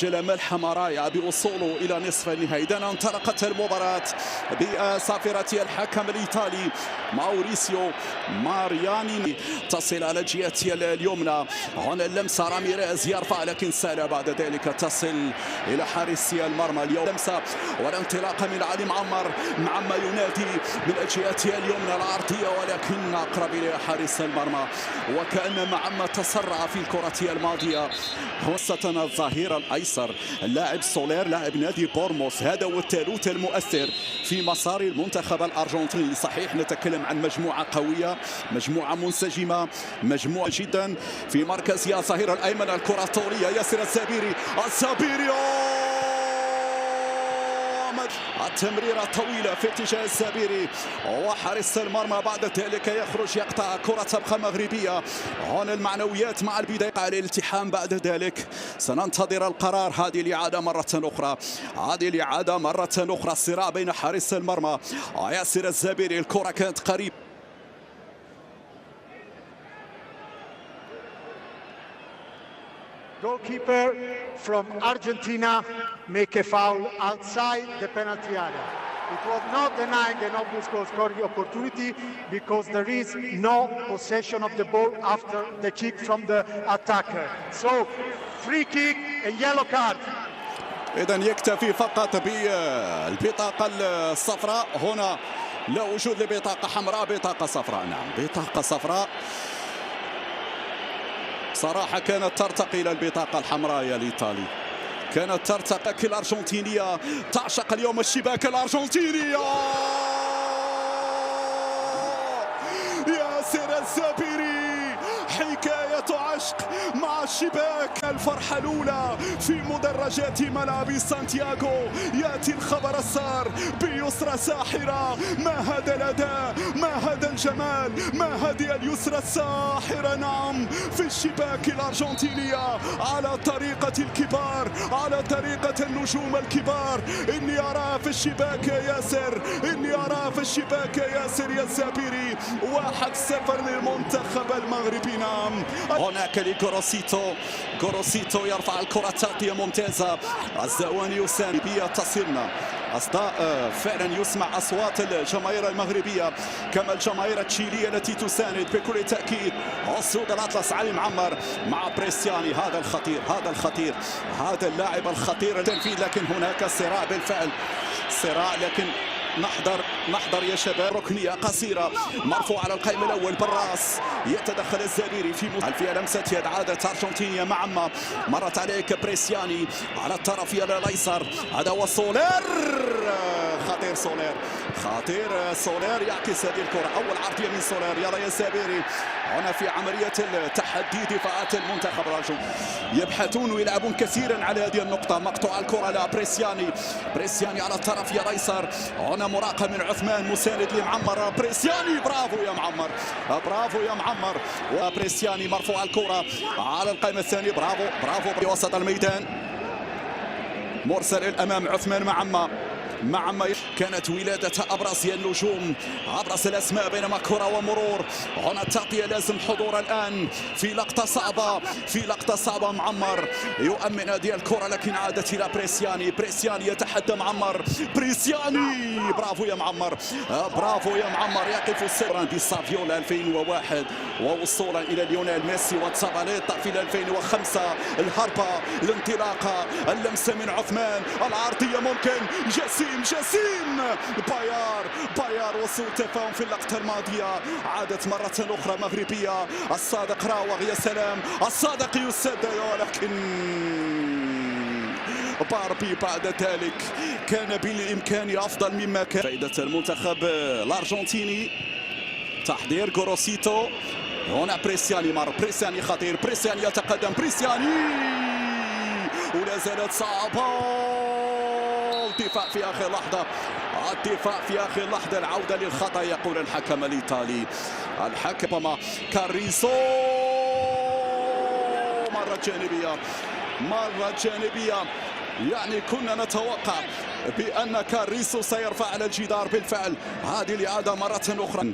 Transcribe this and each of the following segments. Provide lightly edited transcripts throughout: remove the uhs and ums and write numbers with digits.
ملحمة رائعة بوصوله إلى نصف النهائي. إذا انطلقت المباراة بصافرة الحكم الإيطالي ماوريسيو مارياني. تصل على الجهة اليمنى، هنا اللمسة راميريز يرفع لكن سهلة، بعد ذلك تصل إلى حارس المرمى. اليوم لمسة والانطلاقة من علي معمر ينادي من الجهة اليمنى العرضية، ولكن أقرب إلى حارس المرمى، وكأن معمر تسرع في الكرة الماضية. خاصة الظهير الأيسر اللاعب سولير لاعب نادي بورموس، هذا هو الثالوث المؤثر في مسار المنتخب الأرجنتيني. صحيح نتكلم عن مجموعة قوية، مجموعة منسجمة، مجموعة جدا. في مركز يا الظهير الأيمن الكرة الطولية ياسر الزبيري التمريرة طويلة في اتجاه الزبيري وحارس المرمى، بعد ذلك يخرج يقطع كرة تبقى مغربية. هنا المعنويات مع البداية على الالتحام، بعد ذلك سننتظر القرار. هذه الإعادة مرة أخرى، الصراع بين حارس المرمى ياسر الزبيري. الكرة كانت قريبة. Goalkeeper from Argentina make a foul outside the penalty area. It was not denying an obvious goal scoring opportunity because there is no possession of the ball after the kick from the attacker. So free kick and yellow card. إذن يكتفي فقط بالبطاقة الصفراء. هنا لا وجود لبطاقة حمراء، بطاقة صفراء. نعم، بطاقة صفراء. صراحة كانت ترتقي إلى البطاقة الحمراء يا الإيطالي، كانت ترتقي. الأرجنتينية تعشق اليوم الشباك الأرجنتينية. ياسر الزبيري حكاية عشق مع الشباك. الفرحة الأولى في مدرجات ملعب سانتياغو، يأتي الخبر السار بيسرى ساحرة. ما هذا الأداء، ما هذا الجمال، ما هذه اليسرى الساحرة. نعم، في الشباك الأرجنتينية على طريقة الكبار، على طريقة النجوم الكبار. إني أرى في الشباك يا ياسر، إني أرى في الشباك يا ياسر يا الزبيري. 1-0 للمنتخب المغربي. نعم، هناك لغوروسيتو يرفع الكرة، تغطية ممتازة. الزواني يساندية تصلنا أصداء، فعلا يسمع أصوات الجماهير المغربية كما الجماهير التشيلية التي تساند بكل تأكيد أسود الأطلس. علي معمر مع بريسياني، هذا الخطير، هذا اللاعب الخطير. التنفيذ، لكن هناك صراع بالفعل، صراع، لكن نحضر يا شباب. ركنية قصيرة مرفوع على القائم الأول بالراس، يتدخل الزبيري في لمسة يد. عادة أرجنتينيا معما، مرت عليك بريسياني على الطرف الأيسر، هذا هو سولير. خطير سولير يعكس هذه الكرة. أول عرضية من سولير، يلا يا الزبيري. هنا في عملية التحدي دفاعات المنتخب الأرجنتيني يبحثون ويلعبون كثيرا على هذه النقطة. مقطوع الكرة بريسياني على الطرف الأيسر. هنا مراقبة من عثمان مساند لمعمر. بريسياني، برافو يا معمر. وبريسياني مرفوع الكرة على القائم الثاني، برافو في وسط الميدان. مرسل الأمام عثمان معمر. كانت ولادة أبرز النجوم، أبرز الأسماء، بينما كرة ومرور. هنا التغطية لازم حضور الآن في لقطة صعبة. معمر يؤمن هذه الكرة، لكن عادت إلى بريسياني يتحدى معمر. بريسياني، برافو يا معمر. يقف السر دي سافيولا 2001 ووصولا إلى ليونيل ميسي وتساباليتا في 2005. الهربة، الانطلاقة، اللمسة من عثمان، العرضية ممكن. جسيم بايار وسوء التفاهم في اللقطة الماضية. عادت مرة أخرى مغربية. الصادق راوغ، يا سلام، الصادق يسدد، ولكن باربي بعد ذلك كان بالإمكان أفضل مما كان. فائدة المنتخب الأرجنتيني. تحضير غوروسيتو. هنا بريسياني خطير، بريسياني يتقدم، ولا زالت صعبة. الدفاع في آخر لحظة، العودة للخطأ يقول الحكم الإيطالي. الحكم كاريزو، مرة جانبية. يعني كنا نتوقع بأن كاريزو سيرفع على الجدار. بالفعل هذه الإعادة مرة أخرى.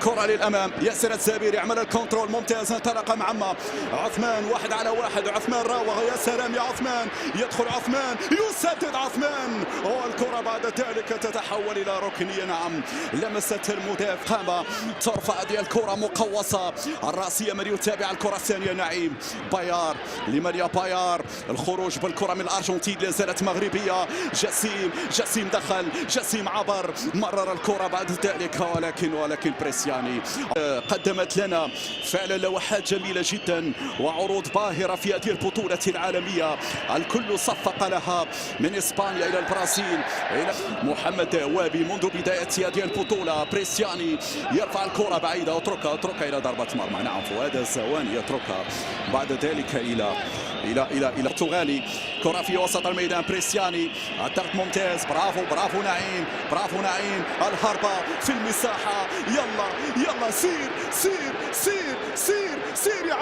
كرة للأمام، ياسر الزابيري عمل الكنترول ممتاز، انطلق معما عثمان 1 على 1، عثمان راوغ، يا سلام يا عثمان، يدخل عثمان، يسدد عثمان، والكرة بعد ذلك تتحول إلى ركنية. نعم لمست المدافع، قام ترفع هذه الكرة مقوصة الرأسية. من يتابع الكرة الثانية نعيم بايار لماليا بايار، الخروج بالكرة من الأرجنتين لا زالت مغربية. جسيم دخل، جسيم عبر، مرر الكرة بعد ذلك، ولكن بريسياني قدمت لنا فعلا لوحات جميلة جدا وعروض باهرة في هذه البطولة العالمية. الكل صفق لها من إسبانيا إلى البرازيل إلى محمد وابي منذ بداية هذه البطولة. بريسياني يرفع الكرة بعيدة، اتركها إلى ضربة مرمى. نعم فؤاد الزواني يتركها بعد ذلك إلى البرتغالي. كرة في وسط الميدان، بريسياني الضغط ممتاز، برافو نعيم، الهربة في المساحة، يلا سير يا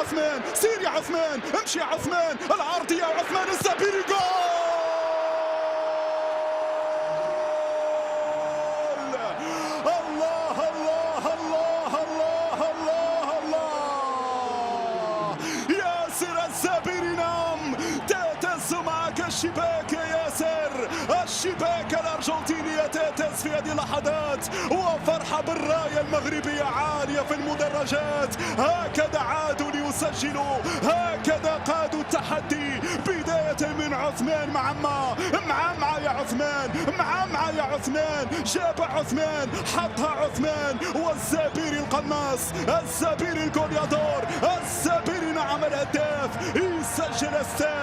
عثمان، امشي يا عثمان، العرضية وعثمان الزابيري، جول! ياسر الزابيري، نعم تهتز معك الشباك يا ياسر، الشباك الأرجنتينية تهتز في هذه اللحظات، وفرحة بالراية المغربية عالية في المدرجات. هكذا عادوا ليسجلوا، هكذا قادوا التحدي، بداية من عثمان معمع يا عثمان، جاب عثمان، حطها عثمان، والزابيري القناص، الزابيري الجوليادور، الزابيري نعم الهداف، يسجل الثاني.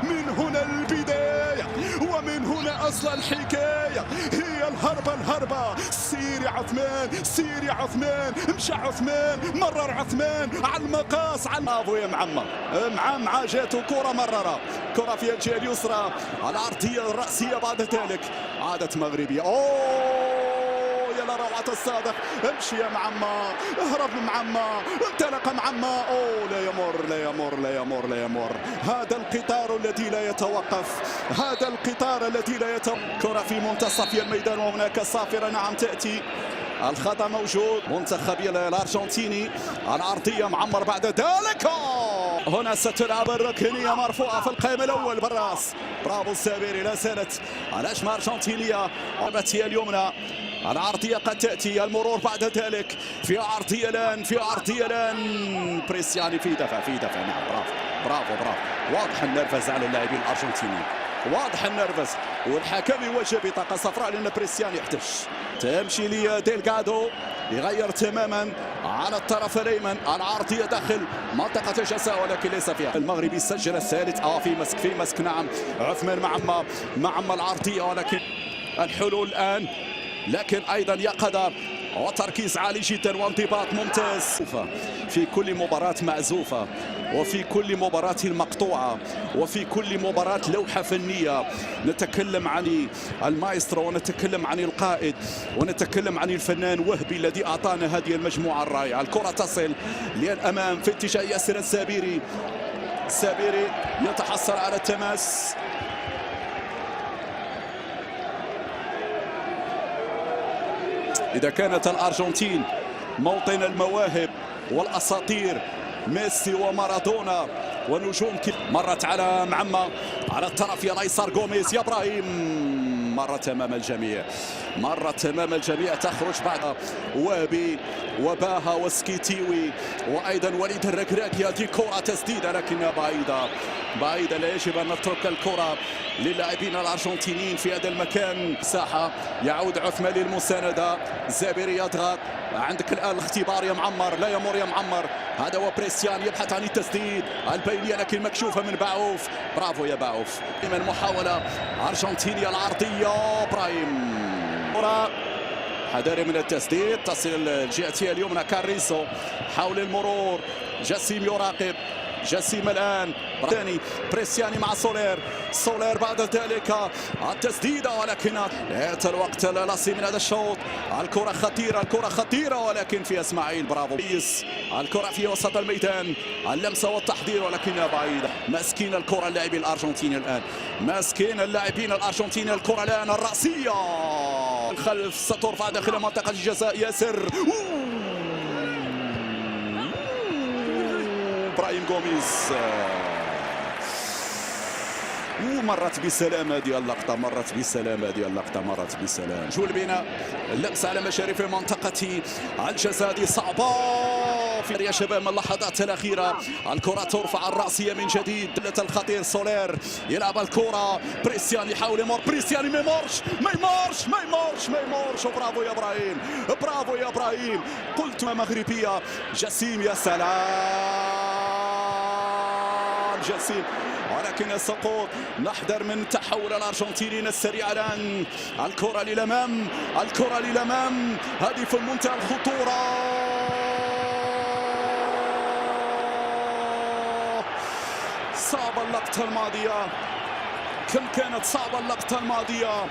من هنا البداية ومن هنا أصل الحكاية، هي الهربة. سير يا عثمان، مشى عثمان، مرر عثمان على المقاس، برافو يا معمع جاته كرة مررة، كرة في الجهة اليسرى، العرضية الرأسية بعد ذلك عادت مغربية. يا لروعة الصادق، امشي يا معما، اهرب معما، انطلق معما، لا يمر. هذا القطار الذي لا يتوقف، كرة في منتصف الميدان وهناك صافرة نعم تأتي، الخطأ موجود، منتخب الأرجنتيني، العرضية معمر بعد ذلك، هنا ستلعب الركنية مرفوعة في القائم الأول بالراس، برافو الزابيري، لا زالت الهجمة أرجنتينية، هي اليمنى، العرضية قد تأتي، المرور بعد ذلك، في عرضية الآن، بريسياني في دفع، نعم برافو، واضح النرفز على اللاعبين الأرجنتينيين، والحكم يوجه بطاقة صفراء لأن بريسياني يحتش. تمشي لي ديلغادو، يغير تماما على الطرف الأيمن، العرضية داخل منطقة الجزاء ولكن ليس فيها. المغربي سجل الثالث، في مسك نعم عثمان معما العرضية، ولكن الحلول الآن، لكن أيضا يقظة وتركيز عالي جدا وانضباط ممتاز في كل مباراة معزوفة، وفي كل مباراة مقطوعة، وفي كل مباراة لوحة فنية. نتكلم عن المايسترو، ونتكلم عن القائد، ونتكلم عن الفنان وهبي الذي أعطانا هذه المجموعة الرائعة. الكرة تصل للأمام في اتجاه ياسر الزابيري، يتحصل على التماس، إذا كانت الأرجنتين موطن المواهب والأساطير ميسي ومارادونا ونجوم مرت على معما على الطرف الأيسر، غوميز يا إبراهيم، مرت أمام الجميع، تخرج بعد وابي وباها وسكيتيوي وأيضا وليد الركراكي. هذه كرة تسديدة لكنها بعيدة، لا يجب أن نترك الكرة للاعبين الأرجنتينيين في هذا المكان. مساحة، يعود عثمان للمساندة، زابيري يضغط، عندك الآن الاختبار يا معمر، لا يمر يا معمر، هذا هو بريسيان يبحث عن التسديد البينية لكن مكشوفة من باعوف، برافو يا باعوف. من محاولة أرجنتينية العرضية، إبراهيم كرة حذاري من التسديد، تصل الجهة اليمنى، كاريزو حول المرور، جسيم يراقب، جسيم الآن ثاني، بريسياني مع سولير بعد ذلك التسديدة، ولكن نهاية الوقت اللاصي من هذا الشوط. الكرة خطيرة ولكن في إسماعيل، برافو، الكرة في وسط الميدان، اللمسة والتحضير ولكنها بعيدة. مسكين الكرة اللاعبين الأرجنتيني الآن، الكرة الآن الرأسية، الخلف، سترفع داخل منطقة الجزاء. ياسر إبراهيم غوميز مرت بسلام هذه اللقطة، مرت بسلام هذه اللقطة، مرت بسلام. جول بنا اللمس على مشارف منطقة الجزاء، هذه صعبة يا شباب من اللحظات الأخيرة. الكرة ترفع الرأسية من جديد، الخطير سولير يلعب الكرة، بريسيان يحاول يمر، بريسيان ما يمرش. برافو يا إبراهيم، برافو يا إبراهيم. قلت مغربية. جسيم يا سلام جسيم، ولكن السقوط. نحذر من تحول الأرجنتينيين السريع الآن. الكرة للأمام، الكرة للأمام، هذه في منتهى الخطورة. صعبة اللقطة الماضية، كم كانت صعبة اللقطة الماضية.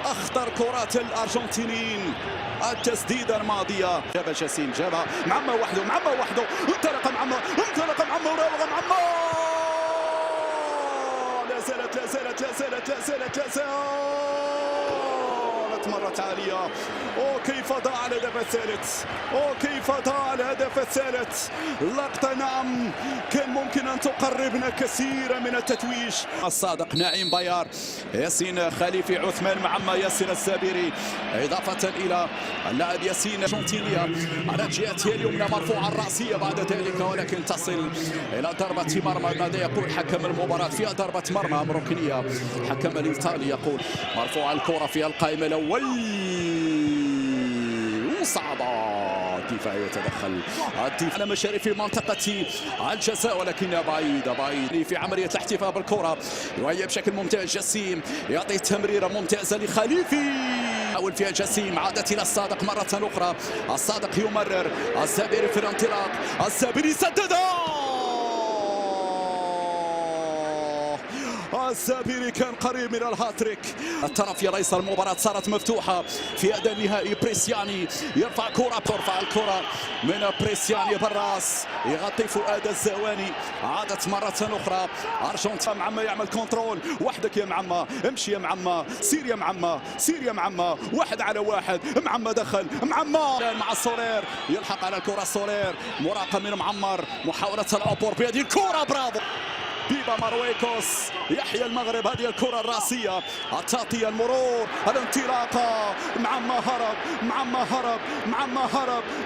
أخطر كرات الأرجنتينيين التسديدة الماضية. جاب جسيم، جابها معما وحده، انطلق معما، وراوغ معما. لا زالت مرت عالية. كيف ضاع الهدف الثالث، كيف ضاع الهدف الثالث. لقطة نعم كان ممكن أن تقربنا كثيرا من التتويج. الصادق، نعيم بايار، ياسين خليفي، عثمان معما، ياسر الزابيري، إضافة إلى اللاعب ياسين. أرجنتينية على جهته اليمنى مرفوعة الرأسية بعد ذلك، ولكن تصل إلى ضربة مرمى. ماذا يقول حكم المباراة؟ فيها ضربة مرمى ركنية. حكم الإيطالي يقول مرفوعة الكرة في القائمة الأول. صعبة، الدفاع يتدخل، الدفاع على مشارف منطقة الجزاء، ولكنها بعيدة في عملية الاحتفاء بالكرة. وهي بشكل ممتاز. جسيم يعطي تمريرة ممتازة لخليفي، حاول فيها جسيم، عادت إلى الصادق مرة أخرى. الصادق يمرر، الزابيري في الانطلاق، الزابيري سددها. الزابيري كان قريب من الهاتريك. الطرف الأيسر المباراة صارت مفتوحة في أداء النهائي. بريسياني يرفع كرة، ترفع الكرة من بريسياني بالراس، يغطي فؤاد الزواني. عادت مرة أخرى أرجنتين. معما يعمل كنترول، وحدك يا معما، امشي يا معما، سير يا معما، 1 على 1. معما دخل، معما مع السولير، يلحق على الكرة السولير، مراقب من معمر، محاولة العبور بهذه الكرة. برافو بيبا مارويكوس، يحيى المغرب. هذه الكرة الرأسية، التغطية، المرور، الانطلاقة. معما هرب،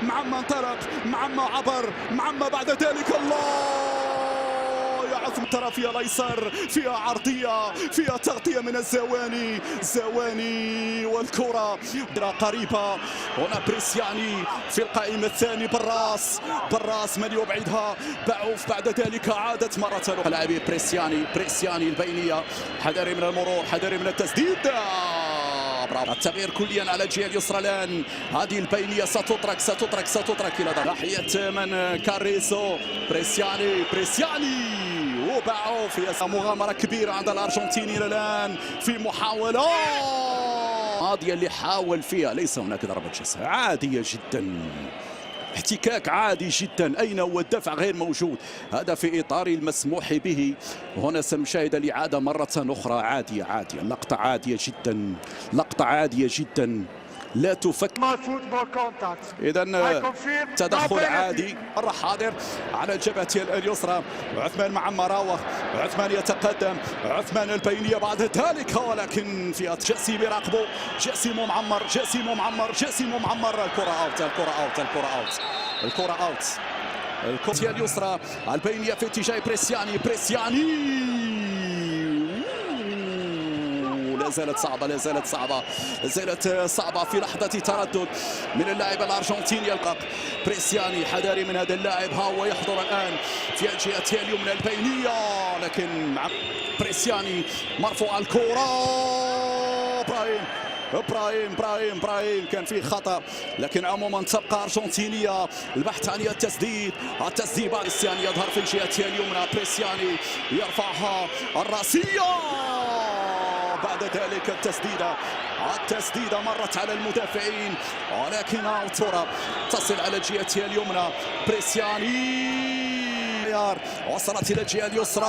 معما انطلق، معما عبر، معما بعد ذلك الله يا عثم. الطرف الأيسر فيها عرضية، فيها تغطية من الزواني والكرة قريبة. هنا بريسياني في القائمة الثاني بالراس، من يبعدها. بعوف بعد ذلك عادت مرة أخرى. لاعبي بريسياني البينية، حذري من المرور، حذري من التسديد. التغيير كليا على الجهة اليسرى الآن. هذه البينية ستترك إلى ناحية من كاريسو. بريسياني وباعوف. مغامرة كبيرة عند الأرجنتينيين الآن في محاولة ماضية اللي حاول فيها. ليس هناك ضربة جزاء، عادية جدا، احتكاك عادي جدا. أين هو الدفع؟ غير موجود. هذا في إطار المسموح به. هنا سنشاهد الإعادة مرة أخرى. عادية، اللقطة عادية جدا، لا تفكر. إذا تدخل عادي. مرة حاضر على الجبهة اليسرى. عثمان مع راوغ، عثمان يتقدم، عثمان البينية بعد ذلك، ولكن في جسيم يراقبه، جسيم ومعمر. الكرة اوت. الكرة اليسرى، البينية في اتجاه بريسياني. لا زالت صعبة في لحظة تردد من اللاعب الأرجنتيني. يلقى بريسياني، حذاري من هذا اللاعب. هو يحضر الآن في الجهة اليمنى البينية، لكن مع بريسياني مرفوع الكرة. إبراهيم كان فيه خطأ، لكن عموما تبقى أرجنتينية. البحث عن التسديد بريسياني يظهر في الجهة اليمنى. بريسياني يرفعها الرأسية، بعد ذلك التسديدة مرت على المدافعين، ولكن الكرة تصل على الجهة اليمنى. بريسياني بايار وصلت الى الجهه اليسرى.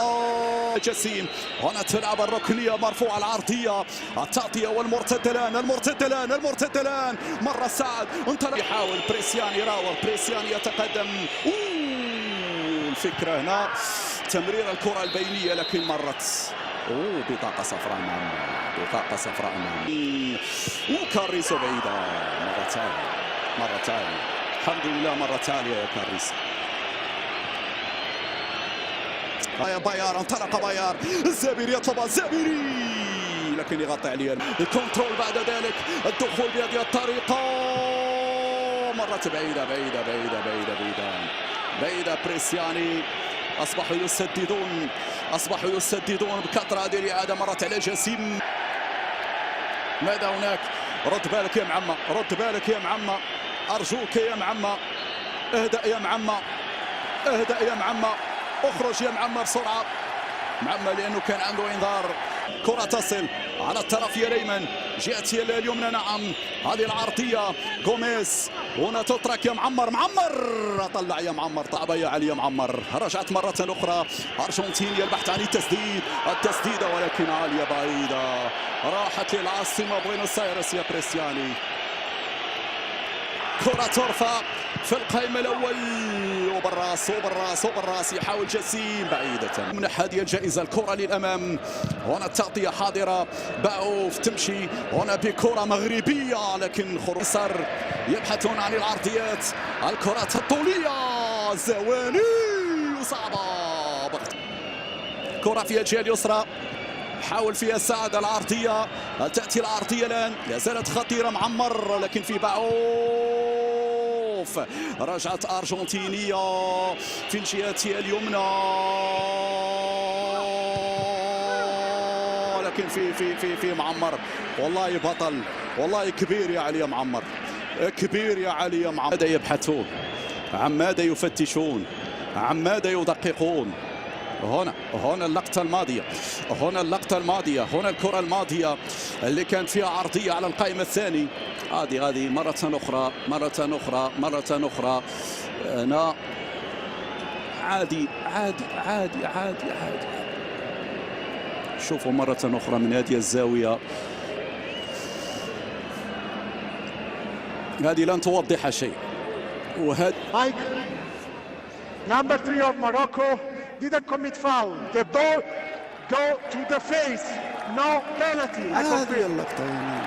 جسيم هنا تلعب الركنيه مرفوعه العرضيه، التغطيه والمرتده الان، المرتده الان مره سعد انطلق يحاول بريسيان يراوغ، بريسيان يتقدم. الفكره هنا تمرير الكره البينيه لكن مرت بطاقه صفراء امام، بطاقه صفراء امام. وكاريسو بعيده مره تاليه الحمد لله، مره تاليه يا كاريسو. بايار انطلق بايار، الزابيري يطلب الزابيري لكن يغطي عليه الكنترول. بعد ذلك الدخول بهذه الطريقه مرت بعيده بعيده بعيده بعيده بعيده بعيده. بريسياني اصبحوا يسددون بكثره. هذه الاعاده مرت على جسيم. ماذا هناك؟ رد بالك يا معمى، رد بالك يا معمى، ارجوك يا معمى، اهدأ يا معمى، اهدأ يا معمى، اخرج يا معمى بسرعه. معمى لانه كان عنده انذار. كره تصل على الطرف يا الايمن، جهه اليمنى. نعم هذه العرضيه غوميز هنا تترك يا معمر، طلع يا معمر، طعبه يا علي يا معمر. رجعت مره اخرى ارجنتينيا البحث عن التسديده ولكن عاليه بعيده، راحت للعاصمه بوينوس ايرس يا بريسياني. كرة ترفع في القائم الأول وبالراس يحاول جسيم بعيدة من هذه الجائزة. الكرة للأمام، هنا التغطية حاضرة، باوف تمشي هنا بكرة مغربية لكن خروج يسار، يبحثون عن العرضيات، الكرات الطولية، زواني صعبة. كرة في الجهة اليسرى حاول فيها سعد العرضية، تأتي العرضية الآن، لا زالت خطيرة. معمر لكن في باعوف، رجعت أرجنتينية في الجهة اليمنى لكن في معمر. والله بطل، والله كبير يا علي معمر، كبير يا علي معمر. ماذا يبحثون؟ عن ماذا يفتشون؟ عن ماذا يدققون؟ هنا اللقطة الماضية، هنا الكرة الماضية اللي كانت فيها عرضية على القائم الثاني. هذه مرة أخرى أنا عادي. شوفوا مرة أخرى من هذه الزاوية، هذه لن توضح شيء. وهذا number 3 of Morocco didn't commit foul. The ball go to the face. No penalty. هذه اللقطة يعني